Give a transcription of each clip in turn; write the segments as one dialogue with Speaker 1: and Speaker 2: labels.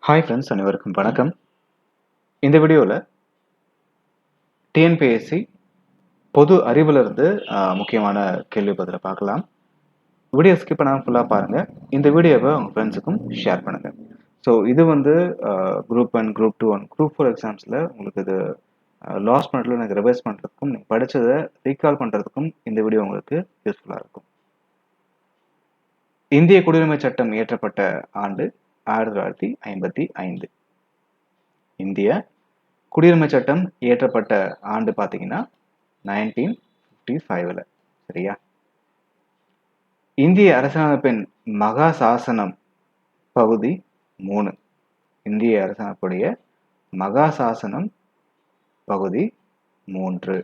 Speaker 1: Hi friends, அனைவருக்கும் வணக்கம். இந்த வீடியோவில் டிஎன்பிஎஸ்சி பொது அறிவுலேருந்து முக்கியமான கேள்வி பதிலை பார்க்கலாம். வீடியோ ஸ்கிப் பண்ணாமல் ஃபுல்லாக பாருங்கள். இந்த வீடியோவை உங்கள் ஃப்ரெண்ட்ஸுக்கும் ஷேர் பண்ணுங்கள். ஸோ இது வந்து குரூப் 1, குரூப் 2 அண்ட் குரூப் 4 எக்ஸாம்ஸில் உங்களுக்கு இது லாஸ்ட் மினிட்ல எனக்கு ரிவைஸ் பண்ணுறதுக்கும் நீங்கள் படித்ததை ரீகால் பண்ணுறதுக்கும் இந்த வீடியோ உங்களுக்கு யூஸ்ஃபுல்லாக இருக்கும். இந்திய குடியுரிமை சட்டம் இயற்றப்பட்ட ஆண்டு 1955. இந்திய குடியுரிமை சட்டம் இயற்றப்பட்ட ஆண்டு பார்த்தீங்கன்னா 1955. சரியா? இந்திய அரசியலமைப்பின் மகா சாசனம் பகுதி 3. இந்திய அரசியலமைப்புடைய மகா சாசனம் பகுதி 3.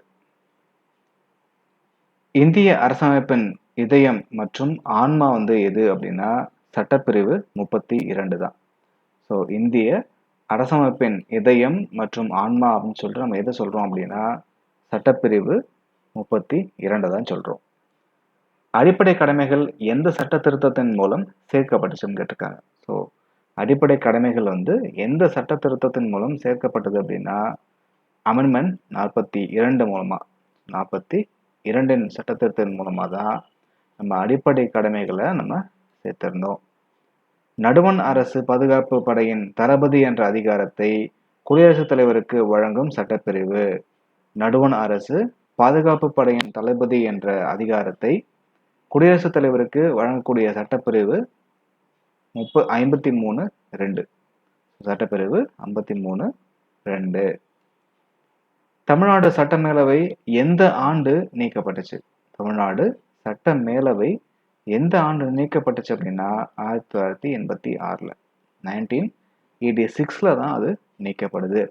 Speaker 1: இந்திய அரசியலமைப்பின் இதயம் மற்றும் ஆன்மா வந்து எது அப்படின்னா சட்டப்பிரிவு 32 தான். ஸோ இந்திய அரசமைப்பின் இதயம் மற்றும் ஆன்மா அப்படின்னு சொல்லிட்டு நம்ம எதை சொல்றோம் அப்படின்னா சட்டப்பிரிவு 32 தான் சொல்றோம். அடிப்படை கடமைகள் எந்த சட்ட திருத்தத்தின் மூலம் சேர்க்கப்பட்டுச்சுன்னு கேட்டிருக்காங்க. ஸோ அடிப்படை கடமைகள் வந்து எந்த சட்ட திருத்தத்தின் மூலம் சேர்க்கப்பட்டது அப்படின்னா அமெண்ட்மெண்ட் 42 மூலமா 42 சட்ட திருத்தத்தின் மூலமா தான் நம்ம அடிப்படை கடமைகளை நம்ம சேர்த்திருந்தோம். நடுவண் அரசு பாதுகாப்பு படையின் தளபதி என்ற அதிகாரத்தை குடியரசுத் தலைவருக்கு வழங்கும் சட்டப்பிரிவு. நடுவண் அரசு பாதுகாப்பு படையின் தளபதி என்ற அதிகாரத்தை குடியரசுத் தலைவருக்கு வழங்கக்கூடிய சட்டப்பிரிவு 53(2). சட்டப்பிரிவு 53(2). தமிழ்நாடு சட்டமேலவை எந்த ஆண்டு நீக்கப்பட்டுச்சு? தமிழ்நாடு சட்டமேலவை எந்த ஆண்டு நீக்கப்பட்டுச்சு அப்படின்னா 1986. 1986 தான் அது நீக்கப்படுது.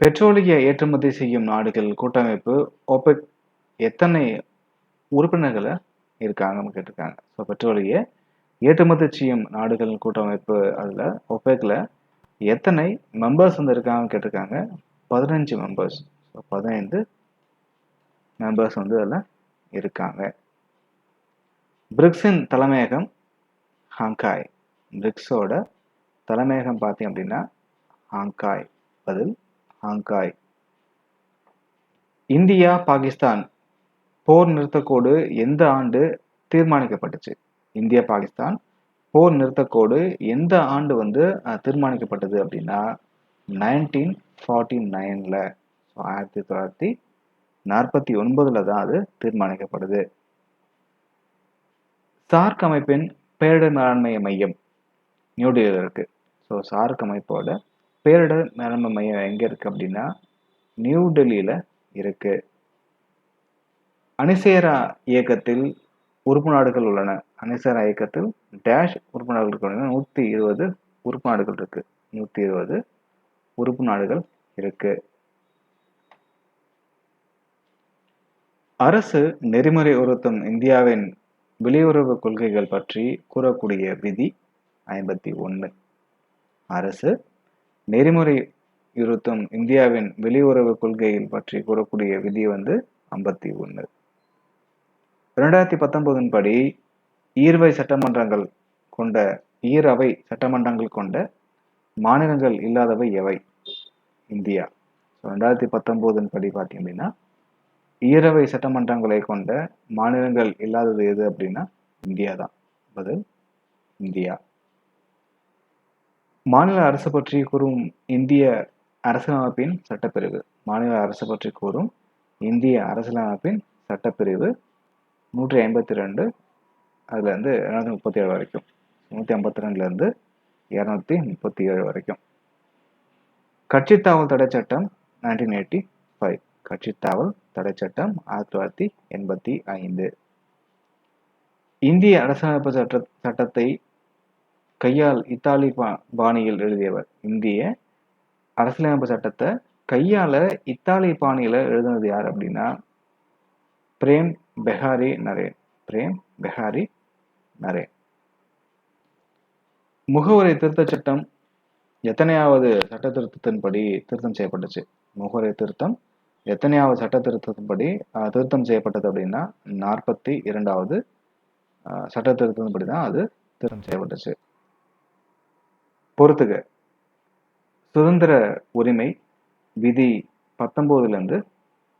Speaker 1: பெட்ரோலிய ஏற்றுமதி செய்யும் நாடுகள் கூட்டமைப்பு OPEC எத்தனை உறுப்பினர்களை இருக்காங்கன்னு கேட்டிருக்காங்க. ஸோ பெட்ரோலிய ஏற்றுமதி செய்யும் நாடுகள் கூட்டமைப்பு அதில் OPECல எத்தனை மெம்பர்ஸ் வந்து இருக்காங்கன்னு கேட்டிருக்காங்க. 15 மெம்பர்ஸ். ஸோ 15 மெம்பர்ஸ் வந்து அதில் இருக்காங்க. பிரிக்ஸின் தலைமையகம் ஹாங்காய். பிரிக்ஸோட தலைமையகம் பார்த்தீங்க அப்படின்னா ஹாங்காய். பதில் ஹாங்காய். இந்தியா பாகிஸ்தான் போர் நிறுத்தக்கோடு எந்த ஆண்டு தீர்மானிக்கப்பட்டுச்சு? இந்தியா பாகிஸ்தான் போர் நிறுத்தக்கோடு எந்த ஆண்டு வந்து தீர்மானிக்கப்பட்டது அப்படின்னா 1949ல. 1949 தான் அது தீர்மானிக்கப்படுது. சார்க் அமைப்பின் பேரிடர் மேலாண்மை மையம் நியூடெல்லியில் இருக்கு. ஸோ சார்க் அமைப்போட பேரிடர் மேலாண்மை மையம் எங்க இருக்கு அப்படின்னா நியூ டெல்லியில இருக்கு. அணிசேரா இயக்கத்தில் உறுப்பு நாடுகள் உள்ளன. அணிசேரா இயக்கத்தில் டேஷ் உறுப்பு நாடுகள் உள்ளன. 120 உறுப்பு நாடுகள் இருக்கு. 120 உறுப்பு நாடுகள் இருக்கு. அரசு நெறிமுறை உறுத்தும் இந்தியாவின் வெளியுறவு கொள்கைகள் பற்றி கூறக்கூடிய விதி 51. அரசு நெறிமுறை இருத்தும் இந்தியாவின் வெளியுறவு கொள்கைகள் பற்றி கூறக்கூடிய விதி வந்து 51. 2019 படி ஈரவை சட்டமன்றங்கள் கொண்ட மாநிலங்கள் இல்லாதவை எவை? இந்தியா. 2019 படி பார்த்தீங்க அப்படின்னா ஈரவை சட்டமன்றங்களை கொண்ட மாநிலங்கள் இல்லாதது எது அப்படின்னா இந்தியா தான். பதில் இந்தியா. மாநில அரசு பற்றி கூறும் இந்திய அரசியலமைப்பின் சட்டப்பிரிவு. மாநில அரசு பற்றி கூறும் இந்திய அரசியலமைப்பின் சட்டப்பிரிவு 152. அதுல இருந்து 237 வரைக்கும். 152ல இருந்து 237 வரைக்கும். கட்சித்தாவல் தடை சட்டம் 1985. கட்சித்தாவல் தடை சட்டம் 1985. இந்திய அரசியலமைப்பு சட்டத்தை கையால் இத்தாலி பாணியில் எழுதியவர். இந்திய அரசியலமைப்பு சட்டத்தை கையால இத்தாலி பாணியில எழுதினது யார் அப்படின்னா பிரேம் பெஹாரி நரேன். பிரேம் பெஹாரி நரேன். முகவரி திருத்த சட்டம் எத்தனையாவது சட்ட திருத்தத்தின்படி திருத்தம் செய்யப்பட்டுச்சு? முகவரி திருத்தம் எத்தனையாவது சட்ட திருத்தத்தின்படி திருத்தம் செய்யப்பட்டது அப்படின்னா 42வது சட்ட திருத்தத்தின்படி தான் அது திருத்தம் செய்யப்பட்டுச்சு. பொறுத்துக. சுதந்திர உரிமை விதி 19லேருந்து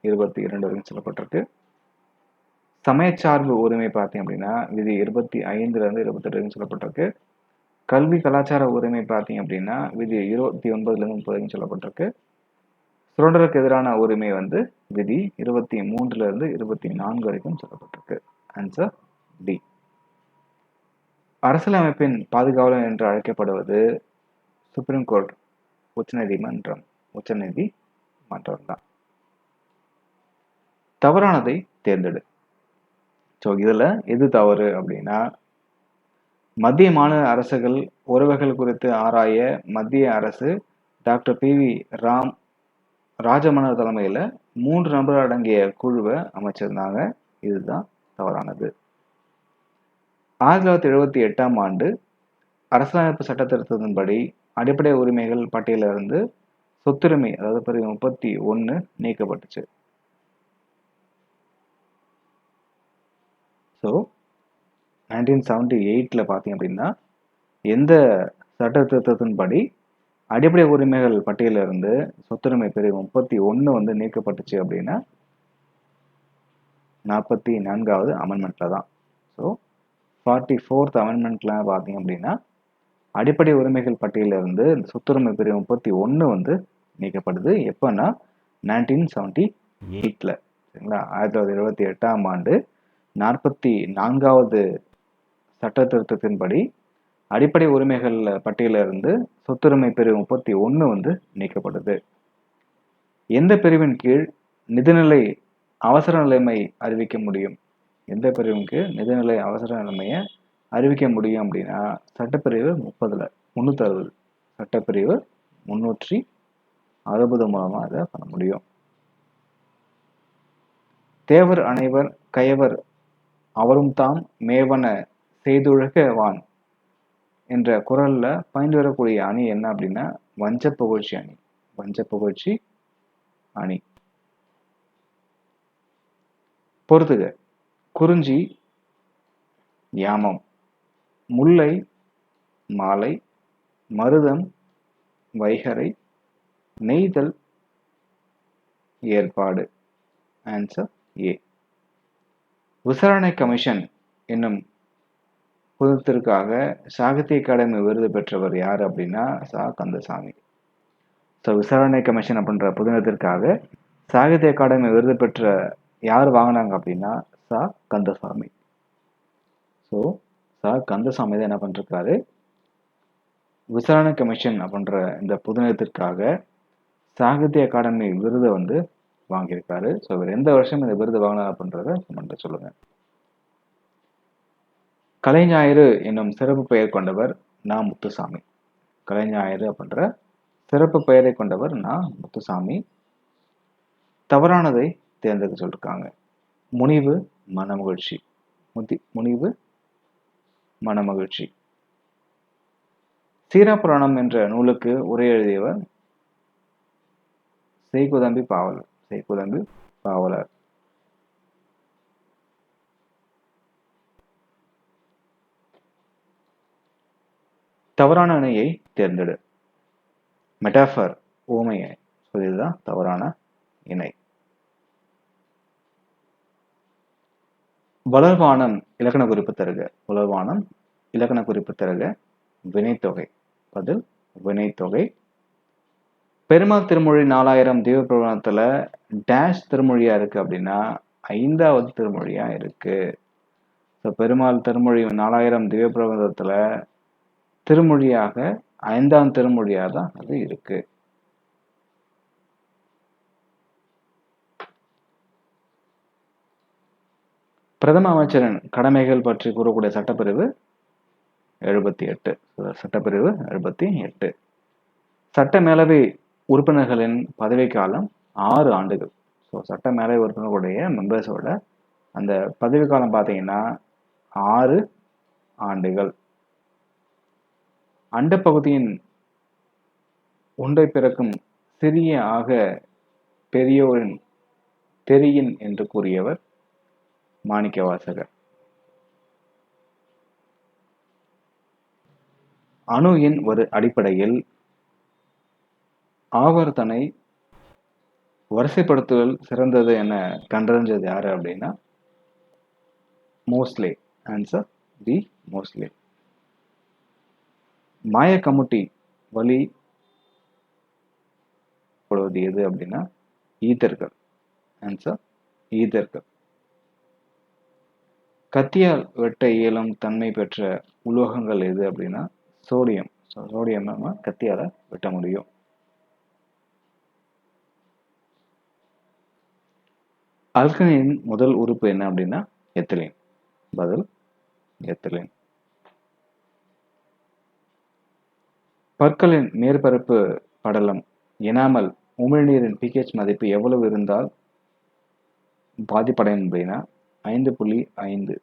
Speaker 1: 22 வரைக்கும் சொல்லப்பட்டிருக்கு. சமயச்சார்பு உரிமை பார்த்தீங்க அப்படின்னா விதி 25லேருந்து 28 வரைக்கும் சொல்லப்பட்டிருக்கு. கல்வி கலாச்சார உரிமை பார்த்தீங்க அப்படின்னா விதி 29லேருந்து 30 வரைக்கும் சொல்லப்பட்டிருக்கு. சுரண்டலுக்கு எதிரான உரிமை விதி 23லேருந்து 24 வரைக்கும் சொல்லப்பட்டிருக்கு. Answer D. அரசியலமைப்பின் பாதுகாவலன் என்று அழைக்கப்படுவது சுப்ரீம் கோர்ட், உச்சநீதிமன்றம் தான். தவறானதை தேர்ந்தெடு. ஸோ இதுல எது தவறு அப்படின்னா, மத்திய மாநில அரசுகள் உறவுகள் குறித்து ஆராய மத்திய அரசு டாக்டர் பி.வி. ராஜமன்னர் தலைமையில 3 நபர்கள் அடங்கிய குழுவை அமைச்சிருந்தாங்க. இதுதான் தவறானது. 1978ஆம் ஆண்டு அரசியலமைப்பு சட்ட திருத்தத்தின்படி அடிப்படை உரிமைகள் பட்டியலிருந்து சொத்துரிமை, அதாவது பிரிவு 31 நீக்கப்பட்டுச்சு. ஸோ 1978ல் பார்த்தீங்க அப்படின்னா எந்த சட்ட திருத்தத்தின்படி அடிப்படை உரிமைகள் பட்டியலிருந்து சொத்துரிமை பிரிவு 31 நீக்கப்பட்டுச்சு அப்படின்னா 44வது அமெண்ட்மெண்ட்ல தான். ஸோ 44th அமெண்ட்மெண்ட்ல பார்த்தீங்க அப்படின்னா அடிப்படை உரிமைகள் பட்டியலிருந்து சொத்துரிமை பிரிவு 31 நீக்கப்படுது. எப்பன்னா 1978ல், சரிங்களா? 1978ஆம் ஆண்டு 44வது சட்ட திருத்தத்தின்படி அடிப்படை உரிமைகள் பட்டியலிருந்து சொத்துரிமை பிரிவு 31 நீக்கப்படுது. எந்த பிரிவின் கீழ் நிதிநிலை அவசர நிலைமை அறிவிக்க முடியும்? எந்த பிரிவின் கீழ் நிதிநிலை அவசர நிலைமையை அறிவிக்க முடியும் அப்படின்னா சட்டப்பிரிவு 360, சட்டப்பிரிவு 360 மூலமா அதை பண்ண முடியும். தேவர் அனைவர் கயவர் அவரும் தாம் மேவன செய்துழக வான் என்ற குரல்ல பயந்து வரக்கூடிய அணி என்ன அப்படின்னா வஞ்ச புகழ்ச்சி அணி. வஞ்ச புகழ்ச்சி அணி. பொறுத்துக. குறிஞ்சி யாமம், முல்லை மாலை, மருதம் வைகறை, நெய்தல் ஏற்பாடு. Answer A. விசாரணை கமிஷன் என்னும் புத்தகத்திற்காக சாகித்ய அகாடமி விருது பெற்றவர் யார் அப்படின்னா சா. கந்தசாமி. ஸோ விசாரணை கமிஷன் அப்படின்ற புத்தகத்திற்காக சாகித்ய அகாடமி விருது பெற்ற யார் வாங்கினாங்க அப்படின்னா சா. கந்தசாமி. ஸோ சா. கந்தசாமி தான் என்ன பண்ணிருக்காரு, விசாரணை கமிஷன் அப்படின்ற இந்த புத்தகத்திற்காக சாகித்ய அகாடமி விருதை வாங்கியிருக்காரு. ஸோ இவர் எந்த வருஷம் இந்த விருது வாங்கினார் அப்படின்றத கமெண்ட்ல சொல்லுங்க. கலைஞாயிறு என்னும் சிறப்பு பெயர் கொண்டவர் நா. முத்துசாமி. கலைஞாயிறு அப்படின்ற சிறப்பு பெயரை கொண்டவர் நா. முத்துசாமி. தவறானதை தேர்ந்தெடுக்க சொல்லிருக்காங்க. முனிவு மனமகிழ்ச்சி. முனிவு மனமகிழ்ச்சி. சீராப்புராணம் என்ற நூலுக்கு உரை எழுதியவர் செய்குதம்பி பாவலர். செய்குதம்பி பாவலர். தவறான இணையை தேர்ந்தெடு. மெட்டாஃபர், ஓமையை. இதுதான் தவறான இணை. வளர்வானம் இலக்கண குறிப்பு தருக. வளர்வானம் இலக்கண குறிப்பு தருக. வினைத்தொகை. பதில் வினைத்தொகை. பெருமாள் திருமொழி 4000 தீப பிரபந்தத்துல டேஷ் திருமொழியா இருக்கு அப்படின்னா 5வது திருமொழியா இருக்கு. பெருமாள் திருமொழி 4000 தீப பிரபந்தத்துல திருமொழியாக 5ஆம் திருமொழியா தான் அது இருக்கு. பிரதம அமைச்சரின் கடமைகள் பற்றி கூறக்கூடிய சட்டப்பிரிவு 78. சட்டப்பிரிவு 78. சட்ட மேலவை உறுப்பினர்களின் பதவிக்காலம் 6 ஆண்டுகள். ஸோ சட்ட மேலவை உறுப்பினர்களுடைய மெம்பர்ஸோட அந்த பதவிக்காலம் பார்த்தீங்கன்னா 6 ஆண்டுகள். அண்டப்பகுதியின் ஒன்றை பிறக்கும் சிறிய ஆக பெரியோரின் தெரியின் என்று கூறியவர் மாணிக்கவாசகர். அணு எண் ஒரு அடிப்படையில் ஆவர்த்தனை வரிசைப்படுத்துதல் சிறந்தது என கண்டறிஞ்சது யாரு அப்படின்னா மோஸ்லே. Answer B மோஸ்லே. மாய கமுட்டி வழி படுவது எது அப்படின்னா ஈதர்கள். ஆன்சர் ஈதர்கள். கத்தியால் வெட்ட இயலும் தன்மை பெற்ற உலோகங்கள் எது அப்படின்னா சோடியம். சோடியம் நம்ம கத்தியால வெட்ட முடியும். அல்கனின் முதல் உறுப்பு என்ன அப்படின்னா எத்திலீன். பதில் எத்திலீன். பற்களின் மேற்பரப்பு படலம் எனாமல் உமிழ்நீரின் pH மதிப்பு எவ்வளவு இருந்தால் பாதிப்படையும் அப்படின்னா 5.5.